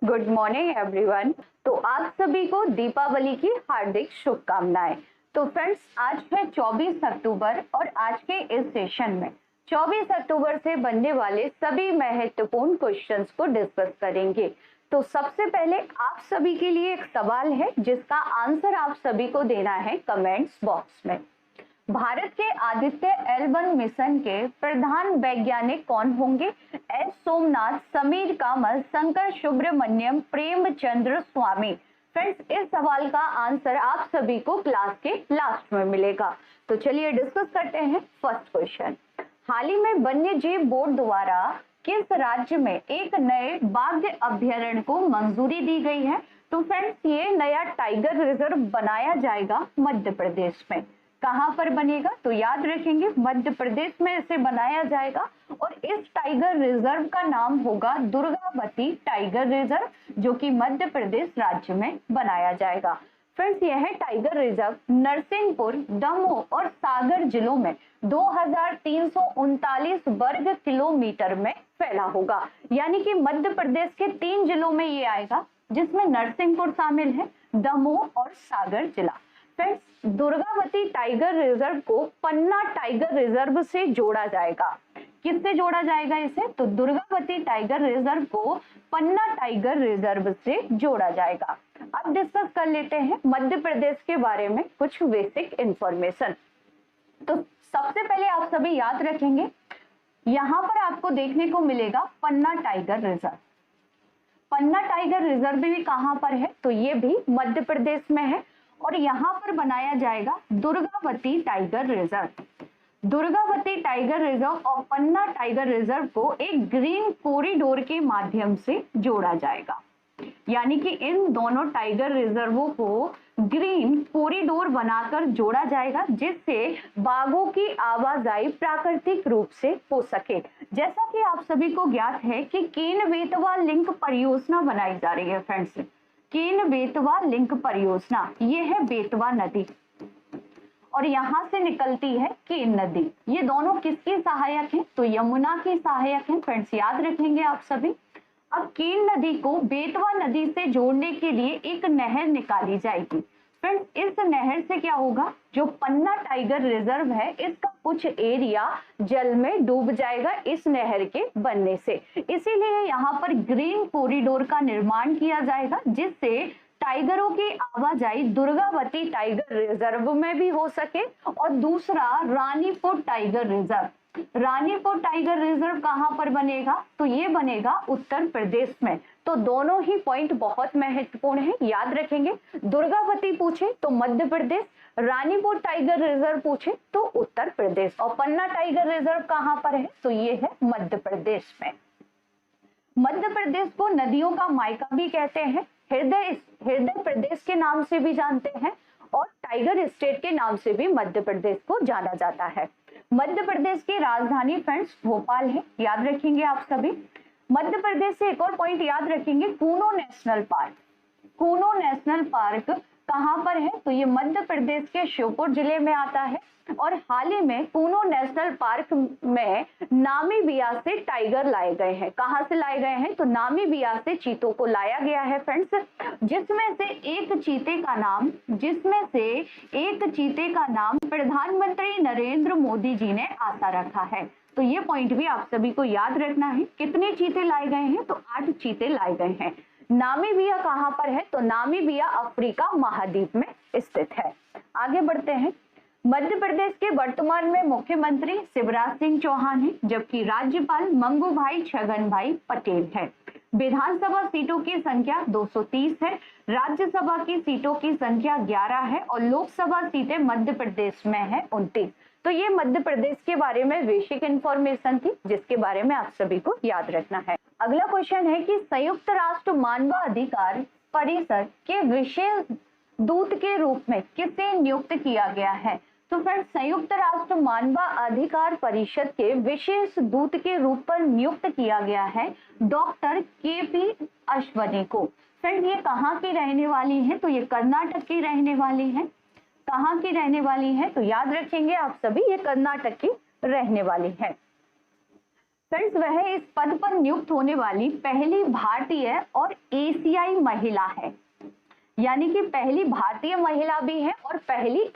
Good morning everyone. तो आप सभी को दीपावली की हार्दिक शुभकामनाएं। तो फ्रेंड्स, आज है 24 अक्टूबर और आज के इस सेशन में 24 अक्टूबर से बनने वाले सभी महत्वपूर्ण क्वेश्चंस को डिस्कस करेंगे। तो सबसे पहले आप सभी के लिए एक सवाल है जिसका आंसर आप सभी को देना है कमेंट्स बॉक्स में। भारत के आदित्य L1 मिशन के प्रधान वैज्ञानिक कौन होंगे? एस सोमनाथ, समीर कामत, शंकर सुब्रमण्यम, प्रेमचंद्र स्वामी। फ्रेंड्स, इस सवाल का आंसर आप सभी को क्लास के लास्ट में मिलेगा। तो चलिए डिस्कस करते हैं फर्स्ट क्वेश्चन। हाल ही में वन्य जीव बोर्ड द्वारा किस राज्य में एक नए बाघ अभ्यारण्य को मंजूरी दी गई है? तो फ्रेंड्स, ये नया टाइगर रिजर्व बनाया जाएगा मध्य प्रदेश में। कहां पर बनेगा? तो याद रखेंगे मध्य प्रदेश में इसे बनाया जाएगा और इस टाइगर रिजर्व का नाम होगा दुर्गावती टाइगर रिजर्व, जो कि मध्य प्रदेश राज्य में बनाया जाएगा। फ्रेंड्स, यह टाइगर रिजर्व नरसिंहपुर, दमोह और सागर जिलों में 2339 वर्ग किलोमीटर में फैला होगा। यानी कि मध्य प्रदेश के 3 जिलों में ये आएगा, जिसमें नरसिंहपुर शामिल है, दमोह और सागर जिला। फ्रेंड्स, दुर्गावती टाइगर रिजर्व को पन्ना टाइगर रिजर्व से जोड़ा जाएगा। किससे जोड़ा जाएगा इसे? तो दुर्गावती टाइगर रिजर्व को पन्ना टाइगर रिजर्व से जोड़ा जाएगा। अब डिस्कस कर लेते हैं मध्य प्रदेश के बारे में कुछ बेसिक इंफॉर्मेशन। तो सबसे पहले आप सभी याद रखेंगे, यहाँ पर आपको देखने को मिलेगा पन्ना टाइगर रिजर्व। पन्ना टाइगर रिजर्व भी कहां पर है? तो ये भी मध्य प्रदेश में है और यहाँ पर बनाया जाएगा Durgavati tiger reserve. Durgavati tiger reserve और पन्ना टाइगर रिजर्व को एक ग्रीन कॉरिडोर के माध्यम से जोड़ा जाएगा। यानी कि इन दोनों टाइगर रिजर्वों को ग्रीन कॉरिडोर बनाकर जोड़ा जाएगा, जिससे बाघों की आवाजाही प्राकृतिक रूप से हो सके। जैसा कि आप सभी को ज्ञात है कि केन बेतवा लिंक परियोजना बनाई जा रही है। फ्रेंड्स, केन बेतवा लिंक परियोजना, ये है बेतवा नदी और यहां से निकलती है केन नदी। ये दोनों किसकी सहायक हैं? तो यमुना की सहायक हैं। फ्रेंड्स, याद रखेंगे आप सभी। अब केन नदी को बेतवा नदी से जोड़ने के लिए एक नहर निकाली जाएगी। फ्रेंड्स, इस नहर से क्या होगा? जो पन्ना टाइगर रिजर्व है, इसका कुछ एरिया जल में डूब जाएगा इस नहर के बनने से। इसीलिए यहाँ पर ग्रीन कॉरिडोर का निर्माण किया जाएगा, जिससे टाइगरों की आवाजाही दुर्गावती टाइगर रिजर्व में भी हो सके। और दूसरा, Ranipur tiger reserve. Ranipur tiger reserve कहां पर बनेगा? तो ये बनेगा उत्तर प्रदेश में। तो दोनों ही पॉइंट बहुत महत्वपूर्ण है, याद रखेंगे। दुर्गावती पूछे तो मध्य प्रदेश, रानीपुर टाइगर रिजर्व पूछे तो उत्तर प्रदेश, और पन्ना टाइगर रिजर्व कहां पर है? तो ये है मध्य प्रदेश में। मध्य प्रदेश को नदियों का मायका भी कहते हैं, हृदय प्रदेश के नाम से भी जानते हैं और टाइगर स्टेट के नाम से भी मध्य प्रदेश को जाना जाता है। मध्य प्रदेश की राजधानी फ्रेंड्स भोपाल है, याद रखेंगे आप सभी। मध्य प्रदेश से एक और पॉइंट याद रखेंगे, Kuno national park. Kuno national park कहां पर है? तो ये मध्य प्रदेश के श्योपुर जिले में आता है और हाल ही में कूनो नेशनल पार्क में नामीबिया से टाइगर लाए गए हैं। कहां से लाए गए हैं? तो नामीबिया से चीतों को लाया गया है फ्रेंड्स, जिसमें से एक चीते का नाम प्रधानमंत्री नरेंद्र मोदी जी ने आशा रखा है। तो ये पॉइंट भी आप सभी को याद रखना है। कितने चीते लाए गए हैं? तो 8 चीते लाए गए हैं। नामीबिया कहां पर है? तो नामीबिया अफ्रीका महाद्वीप में स्थित है। आगे बढ़ते हैं। मध्य प्रदेश के वर्तमान में मुख्यमंत्री शिवराज सिंह चौहान है, जबकि राज्यपाल मंगूभाई छगन भाई पटेल है। विधानसभा सीटों की संख्या 230 है, राज्यसभा की सीटों की संख्या 11 है और लोकसभा सीटें मध्य प्रदेश में है 29। तो ये मध्य प्रदेश के बारे में बेसिक इंफॉर्मेशन थी, जिसके बारे में आप सभी को याद रखना है। अगला क्वेश्चन है कि संयुक्त राष्ट्र मानवाधिकार परिषद के विशेष दूत के रूप में किसे नियुक्त किया गया है? तो फ्रेंड्स, संयुक्त राष्ट्र मानवाधिकार परिषद के विशेष दूत के रूप पर नियुक्त किया गया है डॉक्टर KP अश्वनी को। फ्रेंड्स, ये कहाँ की रहने वाली है? तो ये कर्नाटक की रहने वाली है। कहाँ की रहने वाली है? तो याद रखेंगे आप सभी, ये कर्नाटक की रहने वाली है। फ्रेंड्स वह इस पद पर नियुक्त होने वाली पहली भारतीय और एशियाई महिला है, यानी कि पहली भारतीय महिला भी है और पहली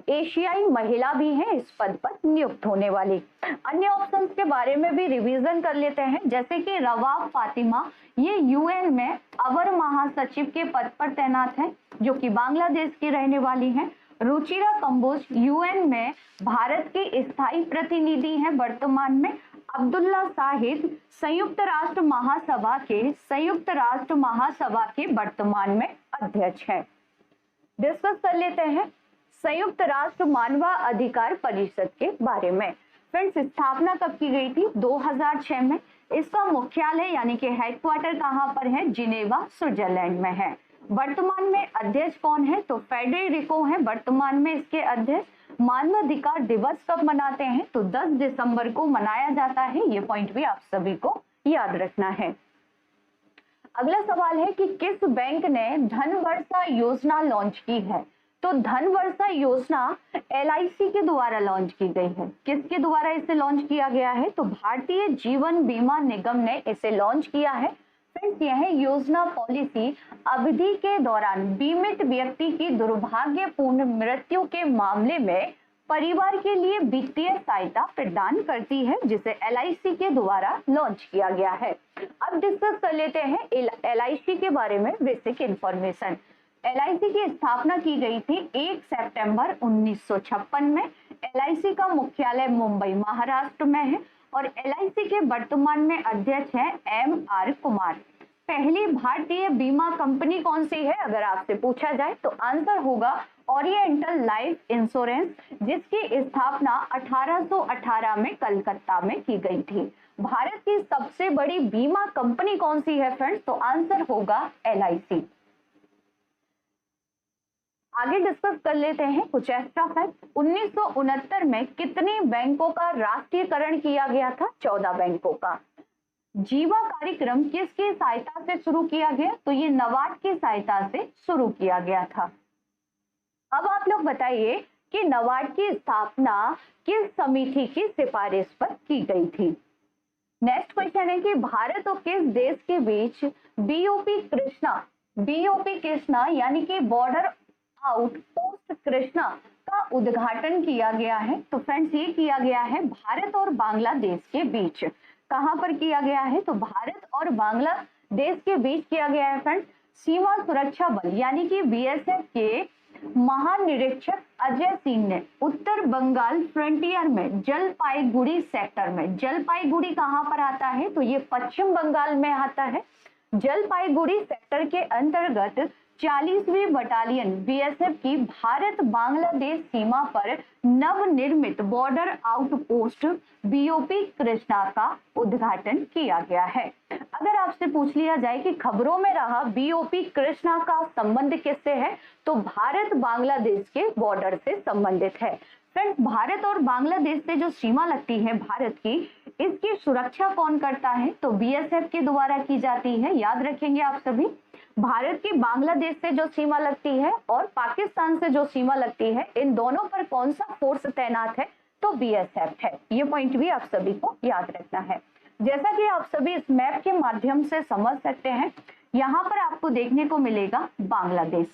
एशियाई महिला भी है इस पद पर नियुक्त होने वाली। अन्य ऑप्शंस के बारे में भी रिवीजन कर लेते हैं, जैसे कि रवाफ फातिमा, ये यूएन में अवर महासचिव के पद पर तैनात है, जो कि बांग्लादेश की रहने वाली हैं। रुचिरा कंबोज यूएन में भारत के स्थायी प्रतिनिधि हैं वर्तमान में। अब्दुल्ला साहिद संयुक्त राष्ट्र महासभा के वर्तमान में अध्यक्ष हैं। डिस्कस कर लेते हैं संयुक्त राष्ट्र मानवाधिकार परिषद के बारे में। फ्रेंड्स स्थापना कब की गई थी? 2006 में। इसका मुख्यालय यानी कि हेडक्वार्टर कहाँ पर है? जिनेवा स्विट्जरलैंड में है। वर्तमान में अध्यक्ष कौन है? तो फेडरिको है वर्तमान में इसके अध्यक्ष। मानवाधिकार दिवस कब मनाते हैं? तो 10 दिसंबर को मनाया जाता है। ये पॉइंट भी आप सभी को याद रखना है। अगला सवाल है कि किस बैंक ने धन वर्षा योजना लॉन्च की है? तो धन वर्षा योजना LIC के द्वारा लॉन्च की गई है। किसके द्वारा इसे लॉन्च किया गया है? तो भारतीय जीवन बीमा निगम ने इसे लॉन्च किया है। फ्रेंड्स यह योजना पॉलिसी अवधि के दौरान बीमित व्यक्ति की दुर्भाग्यपूर्ण मृत्यु के मामले में परिवार के लिए वित्तीय सहायता प्रदान करती है, जिसे LIC के द्वारा लॉन्च किया गया है। अब डिस्कस कर लेते हैं LIC के बारे में बेसिक इंफॉर्मेशन। LIC की स्थापना की गई थी 1 सितंबर 1956 में। LIC का मुख्यालय मुंबई महाराष्ट्र में है और LIC के वर्तमान में अध्यक्ष है MR कुमार। पहली भारतीय बीमा कंपनी कौन सी है अगर आपसे पूछा जाए तो आंसर होगा ओरिएंटल लाइफ इंश्योरेंस, जिसकी स्थापना 1818 में कलकत्ता में की गई थी। भारत की सबसे बड़ी बीमा कंपनी कौन सी है फ्रेंड्स? तो आंसर होगा LIC। आगे डिस्कस कर लेते हैं कुछ एक्स्ट्रा फैक्ट। 1969 में कितने बैंकों का राष्ट्रीयकरण किया गया था? 14 बैंकों का। जीवा कार्यक्रम किसकी सहायता से शुरू किया गया? तो ये नबार्ड की सहायता से शुरू किया गया था। अब आप लोग बताइए कि नबार्ड की स्थापना किस समिति की सिफारिश पर की गई थी? नेक्स्ट क्वेश्चन है कि भारत और किस देश के बीच BOP कृष्णा यानी कि बॉर्डर आउट पोस्ट कृष्णा का उद्घाटन किया गया है? तो फ्रेंड्स ये किया गया है भारत और बांग्लादेश के बीच। कहां पर किया गया है? तो भारत और बांग्लादेश के बीच किया गया है फ्रेंड्स। सीमा सुरक्षा बल यानी कि BSF के महानिरीक्षक अजय सिंह ने उत्तर बंगाल फ्रंटियर में जलपाईगुड़ी सेक्टर में, जलपाईगुड़ी कहां पर आता है? तो ये पश्चिम बंगाल में आता है। जलपाईगुड़ी सेक्टर के अंतर्गत 40वीं बटालियन BSF की भारत बांग्लादेश सीमा पर नवनिर्मित बॉर्डर आउटपोस्ट BOP कृष्णा का उद्घाटन किया गया है। अगर आपसे पूछ लिया जाए कि खबरों में रहा BOP कृष्णा का संबंध किससे है, तो भारत बांग्लादेश के बॉर्डर से संबंधित है। फ्रेंड्स भारत और बांग्लादेश से जो सीमा लगती है भारत की, इसकी सुरक्षा कौन करता है? तो BSF के द्वारा की जाती है। याद रखेंगे आप सभी। भारत की बांग्लादेश से जो सीमा लगती है और पाकिस्तान से जो सीमा लगती है, इन दोनों पर कौन सा फोर्स तैनात है? तो BSF है। ये पॉइंट भी आप सभी को याद रखना है। जैसा कि आप सभी इस मैप के माध्यम से समझ सकते हैं, यहाँ पर आपको देखने को मिलेगा बांग्लादेश।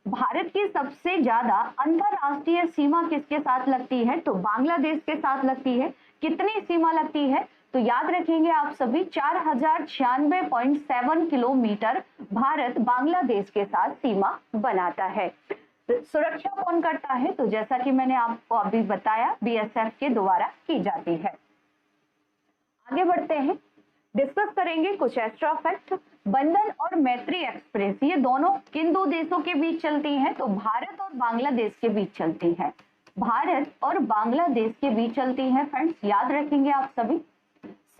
भारत की सबसे ज्यादा अंतरराष्ट्रीय सीमा किसके साथ लगती है? तो बांग्लादेश के साथ लगती है। कितनी सीमा लगती है? तो याद रखेंगे आप सभी 4096.7 किलोमीटर भारत बांग्लादेश के साथ सीमा बनाता है। सुरक्षा कौन करता है? तो जैसा कि मैंने आपको अभी बताया, BSF के द्वारा की जाती है। आगे बढ़ते हैं, डिस्कस करेंगे कुछ एक्स्ट्रा फैक्ट। बंधन और मैत्री एक्सप्रेस ये दोनों किन दो देशों के बीच चलती हैं? तो भारत और बांग्लादेश के बीच चलती है। भारत और बांग्लादेश के बीच चलती है फ्रेंड्स, याद रखेंगे आप सभी।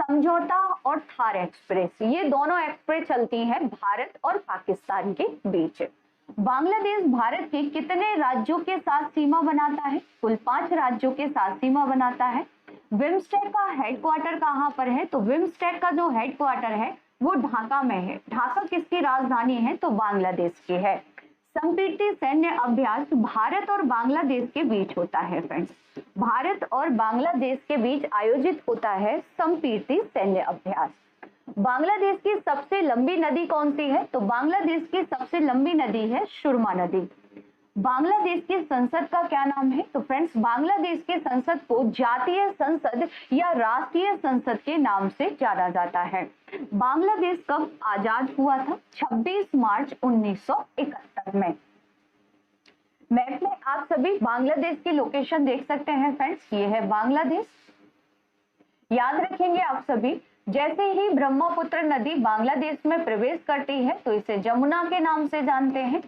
समझौता और थार एक्सप्रेस ये दोनों एक्सप्रेस चलती हैं भारत और पाकिस्तान के बीच। बांग्लादेश भारत के कितने राज्यों के साथ सीमा बनाता है? कुल 5 राज्यों के साथ सीमा बनाता है। बिम्स्टेक का हेडक्वार्टर कहां पर है? तो बिम्स्टेक का जो हेडक्वार्टर है वो ढाका में है। ढाका किसकी राजधानी है? तो बांग्लादेश की है। संपीड़ित सैन्य अभ्यास भारत और बांग्लादेश के बीच होता है फ्रेंड्स। भारत और बांग्लादेश के बीच आयोजित होता है संपीड़ित सैन्य अभ्यास। बांग्लादेश की सबसे लंबी नदी कौन सी है? तो बांग्लादेश की सबसे लंबी नदी है सुरमा नदी। बांग्लादेश की संसद का क्या नाम है? तो फ्रेंड्स बांग्लादेश के संसद को जातीय संसद या राष्ट्रीय संसद के नाम से जाना जाता है। बांग्लादेश कब आजाद हुआ था? 26 मार्च 1971 में। मैप में आप सभी बांग्लादेश की लोकेशन देख सकते हैं फ्रेंड्स, ये है बांग्लादेश। याद रखेंगे आप सभी, जैसे ही ब्रह्मपुत्र नदी बांग्लादेश में प्रवेश करती है तो इसे जमुना के नाम से जानते हैं,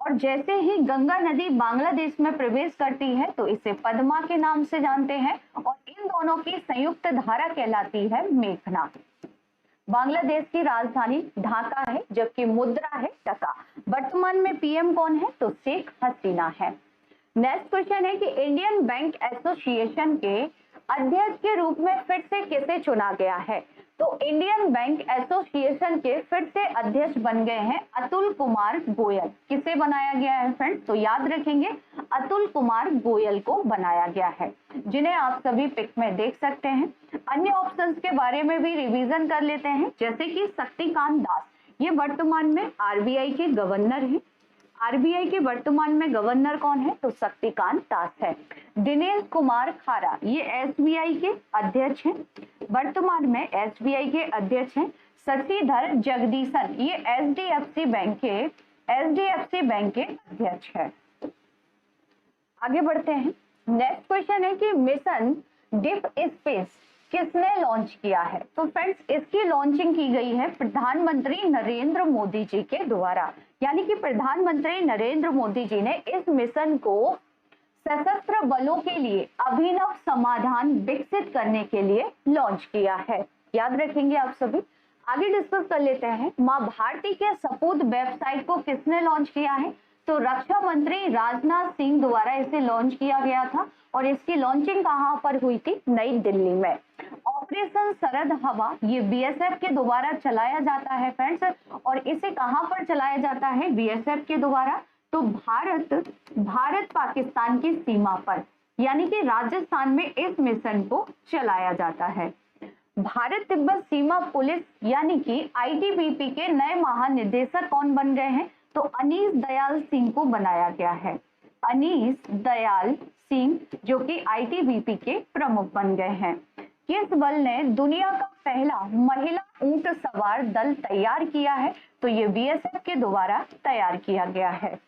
और जैसे ही गंगा नदी बांग्लादेश में प्रवेश करती है तो इसे पद्मा के नाम से जानते हैं, और इन दोनों की संयुक्त धारा कहलाती है मेघना। बांग्लादेश की राजधानी ढाका है, जबकि मुद्रा है टका। वर्तमान में पीएम कौन है? तो शेख हसीना है। नेक्स्ट क्वेश्चन है कि इंडियन बैंक एसोसिएशन के अध्यक्ष के रूप में फिर से किसे चुना गया है? तो इंडियन बैंक एसोसिएशन के फिर से अध्यक्ष बन गए हैं अतुल कुमार गोयल। किसे बनाया गया है फ्रेंड्स? तो याद रखेंगे अतुल कुमार गोयल को बनाया गया है, जिन्हें आप सभी पिक में देख सकते हैं। अन्य ऑप्शंस के बारे में भी रिवीजन कर लेते हैं, जैसे कि शक्तिकांत दास, ये वर्तमान में आरबीआई के गवर्नर हैं। आरबीआई के वर्तमान में गवर्नर कौन है? तो शक्तिकांत दास है। दिनेश कुमार खारा, ये एसबीआई के अध्यक्ष हैं, वर्तमान में एसबीआई के अध्यक्ष हैं। शशिधर जगदीशन, ये एचडीएफसी बैंक के अध्यक्ष है। आगे बढ़ते हैं। नेक्स्ट क्वेश्चन है कि मिशन डीप स्पेस किसने लॉन्च किया है? तो फ्रेंड्स इसकी लॉन्चिंग की गई है प्रधानमंत्री नरेंद्र मोदी जी के द्वारा, यानी कि प्रधानमंत्री नरेंद्र मोदी जी ने इस मिशन को सशस्त्र बलों के लिए अभिनव समाधान विकसित करने के लिए लॉन्च किया है। याद रखेंगे आप सभी। आगे डिस्कस कर लेते हैं, मां भारती के सपूत वेबसाइट को किसने लॉन्च किया है? तो रक्षा मंत्री राजनाथ सिंह द्वारा इसे लॉन्च किया गया था, और इसकी लॉन्चिंग कहां पर हुई थी? नई दिल्ली में। ऑपरेशन सरद हवा, ये बीएसएफ के द्वारा चलाया जाता है फ्रेंड्स, और इसे कहां पर चलाया जाता है? बीएसएफ के द्वारा। तो भारत पाकिस्तान की सीमा पर, यानी कि राजस्थान में इस मिशन को चलाया जाता है। भारत तिब्बत सीमा पुलिस यानी कि आईटीबीपी के नए महानिदेशक कौन बन गए हैं? तो अनीस दयाल सिंह को बनाया गया है। अनीस दयाल सिंह, जो कि आईटीबीपी के प्रमुख बन गए हैं। किस बल ने दुनिया का पहला महिला ऊंट सवार दल तैयार किया है? तो ये बीएसएफ के द्वारा तैयार किया गया है।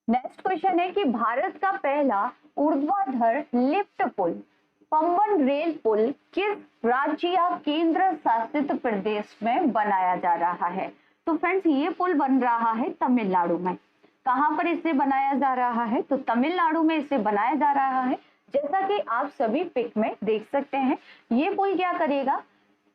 नेक्स्ट क्वेश्चन है कि भारत का पहला ऊर्ध्वाधर लिफ्ट पुल पंबन रेल पुल किस राज्य या केंद्र शासित प्रदेश में बनाया जा रहा है? तो फ्रेंड्स ये पुल बन रहा है तमिलनाडु में। कहां पर इसे बनाया जा रहा है? तो तमिलनाडु में इसे बनाया जा रहा है। जैसा कि आप सभी पिक में देख सकते हैं, ये पुल क्या करेगा?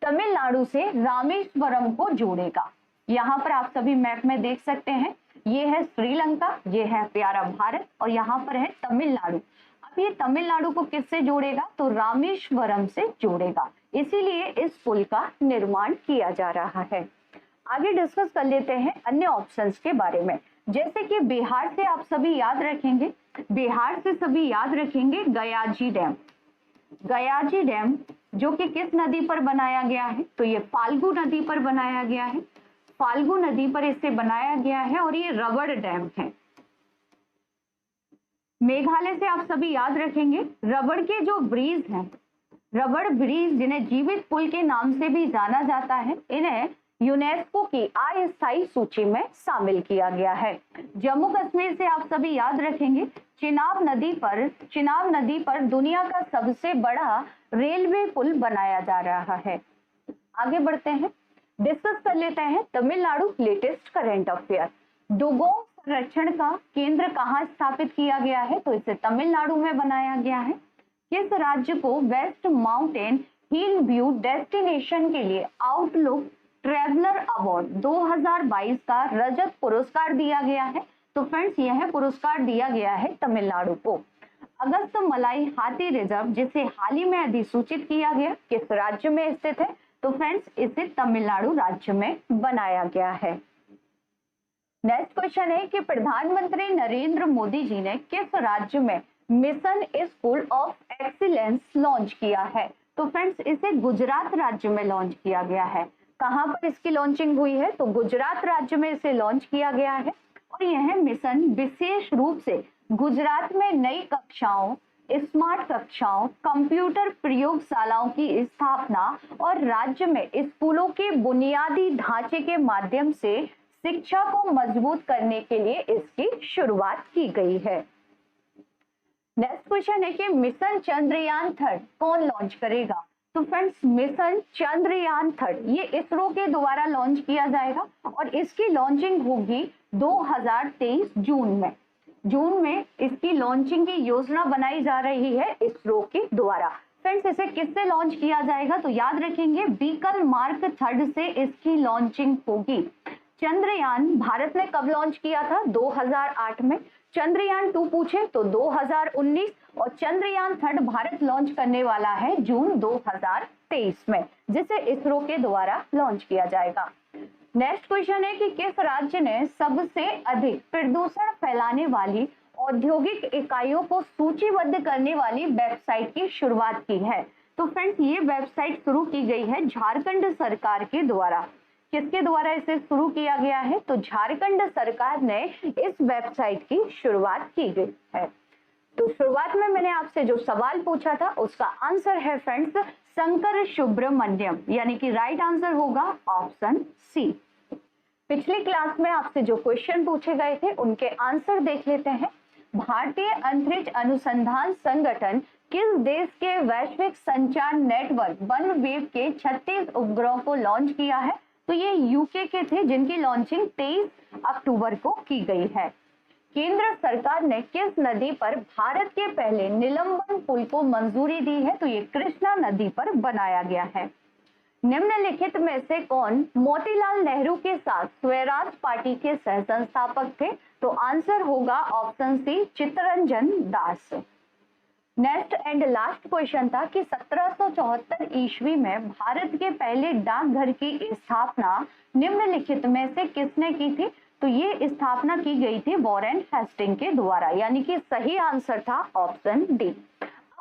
तमिलनाडु से रामेश्वरम को जोड़ेगा। यहाँ पर आप सभी मैप में देख सकते हैं, ये है श्रीलंका, ये है प्यारा भारत, और यहाँ पर है तमिलनाडु। अब ये तमिलनाडु को किससे जोड़ेगा? तो रामेश्वरम से जोड़ेगा, इसीलिए इस पुल का निर्माण किया जा रहा है। आगे डिस्कस कर लेते हैं अन्य ऑप्शंस के बारे में, जैसे कि बिहार से आप सभी याद रखेंगे, गयाजी डैम। गयाजी डैम जो कि किस नदी पर बनाया गया है? तो ये फाल्गु नदी पर बनाया गया है। फाल्गु नदी पर इसे बनाया गया है, और ये रबड़ डैम है। मेघालय से आप सभी याद रखेंगे, रबड़ के जो ब्रिज हैं, रबड़ ब्रिज जिन्हें जीवित पुल के नाम से भी जाना जाता है, इन्हें यूनेस्को की अस्थायी सूची में शामिल किया गया है। जम्मू कश्मीर से आप सभी याद रखेंगे, चिनाब नदी पर दुनिया का सबसे बड़ा रेलवे पुल बनाया जा रहा है। आगे बढ़ते हैं, डिस्कस कर लेते हैं Tamil Nadu latest current affair. Dugong संरक्षण का केंद्र कहाँ स्थापित किया गया है? तो इसे तमिलनाडु में बनाया गया है। किस राज्य को best mountain hill view destination के लिए आउटलुक ट्रैवलर अवार्ड 2022 का रजत पुरस्कार दिया गया है? तो फ्रेंड्स यह पुरस्कार दिया गया है तमिलनाडु को। अगस्त मलाई हाथी रिजर्व, जिसे हाल ही में अधिसूचित किया गया, किस राज्य में स्थित है? तो फ्रेंड्स इसे तमिलनाडु राज्य में बनाया गया है। नेक्स्ट क्वेश्चन है कि प्रधानमंत्री नरेंद्र मोदी जी ने किस राज्य में mission school of excellence launch किया है? तो फ्रेंड्स इसे गुजरात राज्य में लॉन्च किया गया है। कहां पर इसकी लॉन्चिंग हुई है? तो गुजरात राज्य में इसे लॉन्च किया गया है और यह मिशन विशेष रूप से गुजरात में नई कक्षाओं, स्मार्ट कक्षाओं, कंप्यूटर प्रयोगशालाओं की स्थापना और राज्य में स्कूलों के बुनियादी ढांचे के माध्यम से शिक्षा को मजबूत करने के लिए इसकी शुरुआत की गई है। नेक्स्ट क्वेश्चन है कि मिशन चंद्रयान 3 कौन लॉन्च करेगा? तो फ्रेंड्स मिशन चंद्रयान 3 ये इसरो के द्वारा लॉन्च किया जाएगा और इसकी लॉन्चिंग होगी 2023 जून में इसकी लॉन्चिंग की योजना बनाई जा रही है इसरो के द्वारा। फ्रेंड्स इसे किससे लॉन्च किया जाएगा? तो याद रखेंगे व्हीकल मार्क 3 से इसकी लॉन्चिंग होगी। चंद्रयान भारत ने कब लॉन्च किया था? 2008 में। चंद्रयान 2 पूछे तो 2019 और चंद्रयान 3 भारत लॉन्च करने वाला है जून 2023 में, जिसे इसरो के द्वारा लॉन्च किया जाएगा। नेक्स्ट क्वेश्चन है कि किस राज्य ने सबसे अधिक प्रदूषण फैलाने वाली औद्योगिक इकाइयों को सूचीबद्ध करने वाली वेबसाइट की शुरुआत की है? तो फ्रेंड्स ये वेबसाइट शुरू की गई है झारखंड सरकार के द्वारा। किसके द्वारा इसे शुरू किया गया है? तो झारखंड सरकार ने इस वेबसाइट की शुरुआत की गई है। तो शुरुआत में मैंने आपसे जो सवाल पूछा था उसका आंसर है फ्रेंड्स शंकर सुब्रमण्यम, यानी कि राइट आंसर होगा ऑप्शन सी। पिछली क्लास में आपसे जो क्वेश्चन पूछे गए थे उनके आंसर देख लेते हैं। भारतीय अंतरिक्ष अनुसंधान संगठन किस देश के वैश्विक संचार नेटवर्क OneWeb के 36 उपग्रहों को लॉन्च किया है? तो ये यूके के थे जिनकी लॉन्चिंग 23 अक्टूबर को की गई है। केंद्र सरकार ने किस नदी पर भारत के पहले निलंबन पुल को मंजूरी दी है? तो ये कृष्णा नदी पर बनाया गया है। निम्नलिखित में से कौन मोतीलाल नेहरू के साथ स्वराज पार्टी के सह संस्थापक थे? तो आंसर होगा option C Chittaranjan Das. Next and last question था कि 1774 ईस्वी में भारत के पहले डाकघर की स्थापना निम्नलिखित में से किसने की थी? तो ये स्थापना की गई थी वॉरेन हेस्टिंग के द्वारा, यानी कि सही आंसर था ऑप्शन डी।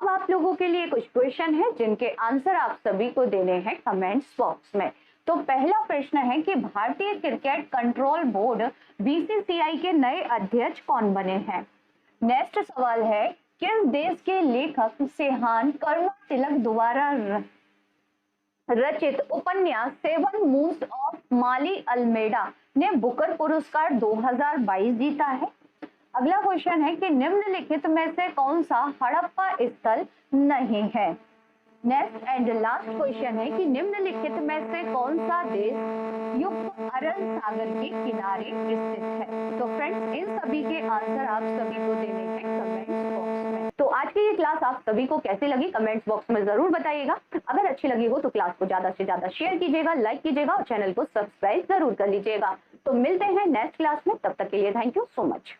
अब आप लोगों के लिए कुछ क्वेश्चन है जिनके आंसर आप सभी को देने हैं कमेंट्स बॉक्स में। तो पहला प्रश्न है कि भारतीय क्रिकेट कंट्रोल बोर्ड बीसीसीआई के नए अध्यक्ष कौन बने हैं? नेक्स्ट सवाल है किस देश के लेखक सेहान कर्मा तिलक द्वारा रचित उपन्यास 7 मून्स ऑफ माली अल्मेडा ने बुकर पुरस्कार 2022 जीता है? अगला क्वेश्चन है कि निम्नलिखित में से कौन सा हड़प्पा स्थल नहीं है? नेक्स्ट एंड लास्ट क्वेश्चन है कि निम्नलिखित में से कौन सा देश युक्त अरब सागर के किनारे स्थित है? तो फ्रेंड्स इन सभी के आंसर आप सभी को देने हैं कमेंट्स बॉक्स में। तो आज की ये क्लास आप सभी को कैसी लगी कमेंट्स बॉक्स में जरूर बताइएगा। अगर अच्छी लगी हो तो क्लास को ज्यादा से ज्यादा शेयर कीजिएगा, लाइक कीजिएगा और चैनल को सब्सक्राइब जरूर कर लीजिएगा। तो मिलते हैं नेक्स्ट क्लास में, तब तक के लिए थैंक यू सो मच।